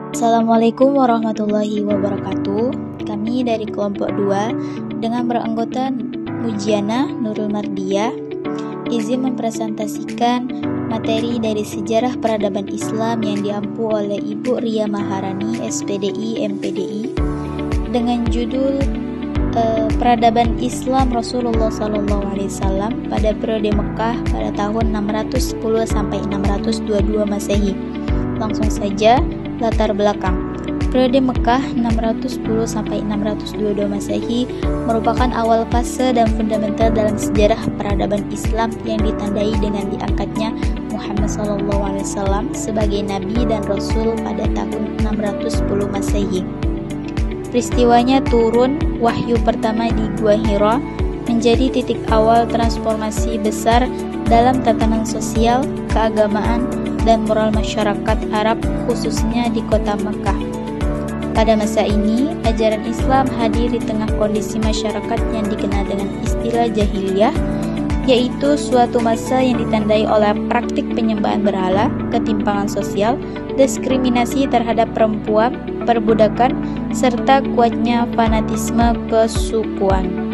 Assalamualaikum warahmatullahi wabarakatuh. Kami dari kelompok 2 dengan beranggota Mujiana Nurul Mardiah izin mempresentasikan materi dari sejarah peradaban Islam yang diampu oleh Ibu Ria Maharani, SPDI, MPDI dengan judul Peradaban Islam Rasulullah SAW pada periode Mekah pada tahun 610 sampai 622 Masehi. Langsung saja latar belakang. Periode Mekah 610 sampai 622 Masehi merupakan awal fase dan fundamental dalam sejarah peradaban Islam yang ditandai dengan diangkatnya Muhammad SAW sebagai nabi dan rasul pada tahun 610 Masehi. Peristiwanya turun wahyu pertama di Gua Hira menjadi titik awal transformasi besar dalam tatanan sosial, keagamaan, dan moral masyarakat Arab khususnya di kota Makkah. Pada masa ini, ajaran Islam hadir di tengah kondisi masyarakat yang dikenal dengan istilah jahiliyah, yaitu suatu masa yang ditandai oleh praktik penyembahan berhala, ketimpangan sosial, diskriminasi terhadap perempuan, perbudakan, serta kuatnya fanatisme kesukuan.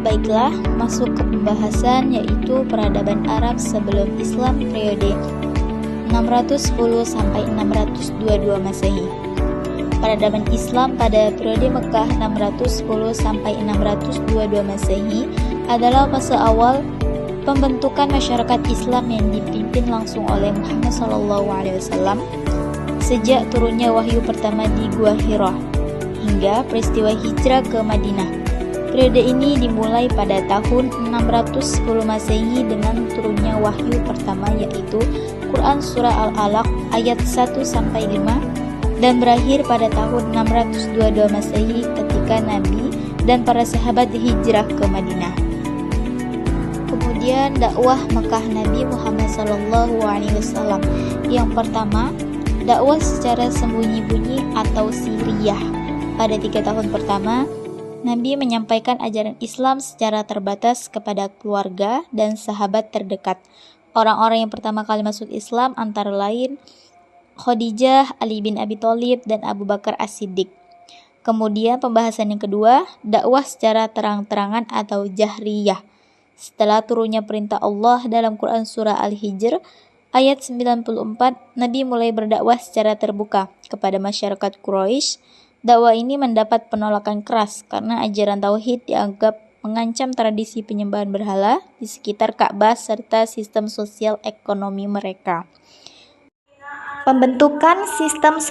Baiklah, masuk ke pembahasan yaitu peradaban Arab sebelum Islam periode 610 sampai 622 Masehi. Peradaban Islam pada periode Mekah 610 sampai 622 Masehi adalah fase awal pembentukan masyarakat Islam yang dipimpin langsung oleh Muhammad SAW sejak turunnya wahyu pertama di Gua Hira hingga peristiwa hijrah ke Madinah. Periode ini dimulai pada tahun 610 Masehi dengan turunnya wahyu pertama yaitu Quran Surah Al-Alaq ayat 1-5 dan berakhir pada tahun 622 Masehi ketika Nabi dan para sahabat hijrah ke Madinah. Kemudian dakwah Mekah Nabi Muhammad SAW. Yang pertama, dakwah secara sembunyi-bunyi atau sirriyah. Pada 3 tahun pertama, Nabi menyampaikan ajaran Islam secara terbatas kepada keluarga dan sahabat terdekat. Orang-orang yang pertama kali masuk Islam antara lain Khadijah, Ali bin Abi Thalib, dan Abu Bakar As-Siddiq. Kemudian pembahasan yang kedua, dakwah secara terang-terangan atau jahriyah. Setelah turunnya perintah Allah dalam Quran Surah Al-Hijr ayat 94, Nabi mulai berdakwah secara terbuka kepada masyarakat Quraisy. Dakwah ini mendapat penolakan keras karena ajaran tauhid dianggap mengancam tradisi penyembahan berhala di sekitar Ka'bah serta sistem sosial ekonomi mereka. Pembentukan sistem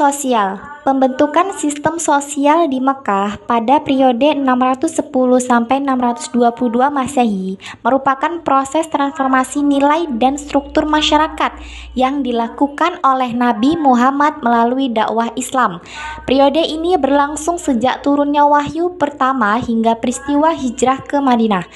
sosial di Mekah pada periode 610 sampai 622 Masehi merupakan proses transformasi nilai dan struktur masyarakat yang dilakukan oleh Nabi Muhammad melalui dakwah Islam. Periode ini berlangsung sejak turunnya wahyu pertama hingga peristiwa hijrah ke Madinah.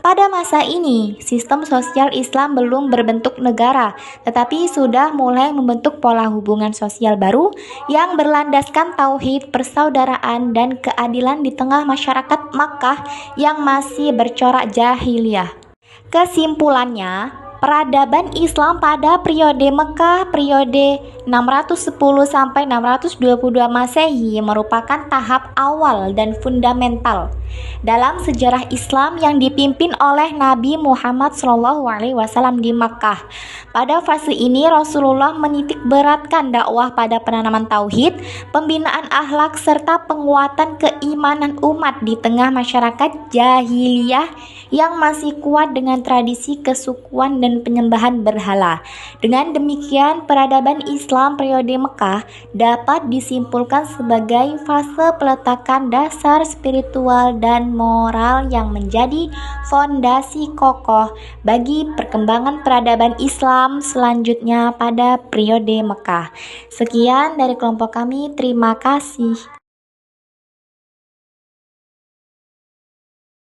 Pada masa ini, sistem sosial Islam belum berbentuk negara, tetapi sudah mulai membentuk pola hubungan sosial baru yang berlandaskan tauhid, persaudaraan, dan keadilan di tengah masyarakat Makkah yang masih bercorak jahiliyah. Kesimpulannya, peradaban Islam pada periode Mekah periode 610 sampai 622 Masehi merupakan tahap awal dan fundamental dalam sejarah Islam yang dipimpin oleh Nabi Muhammad SAW di Makkah. Pada fase ini Rasulullah menitik beratkan dakwah pada penanaman tauhid, pembinaan akhlak serta penguatan keimanan umat di tengah masyarakat jahiliyah yang masih kuat dengan tradisi kesukuan dan penyembahan berhala. Dengan demikian, peradaban Islam periode Mekah dapat disimpulkan sebagai fase peletakan dasar spiritual dan moral yang menjadi fondasi kokoh bagi perkembangan peradaban Islam selanjutnya pada periode Mekah. Sekian dari kelompok kami, terima kasih.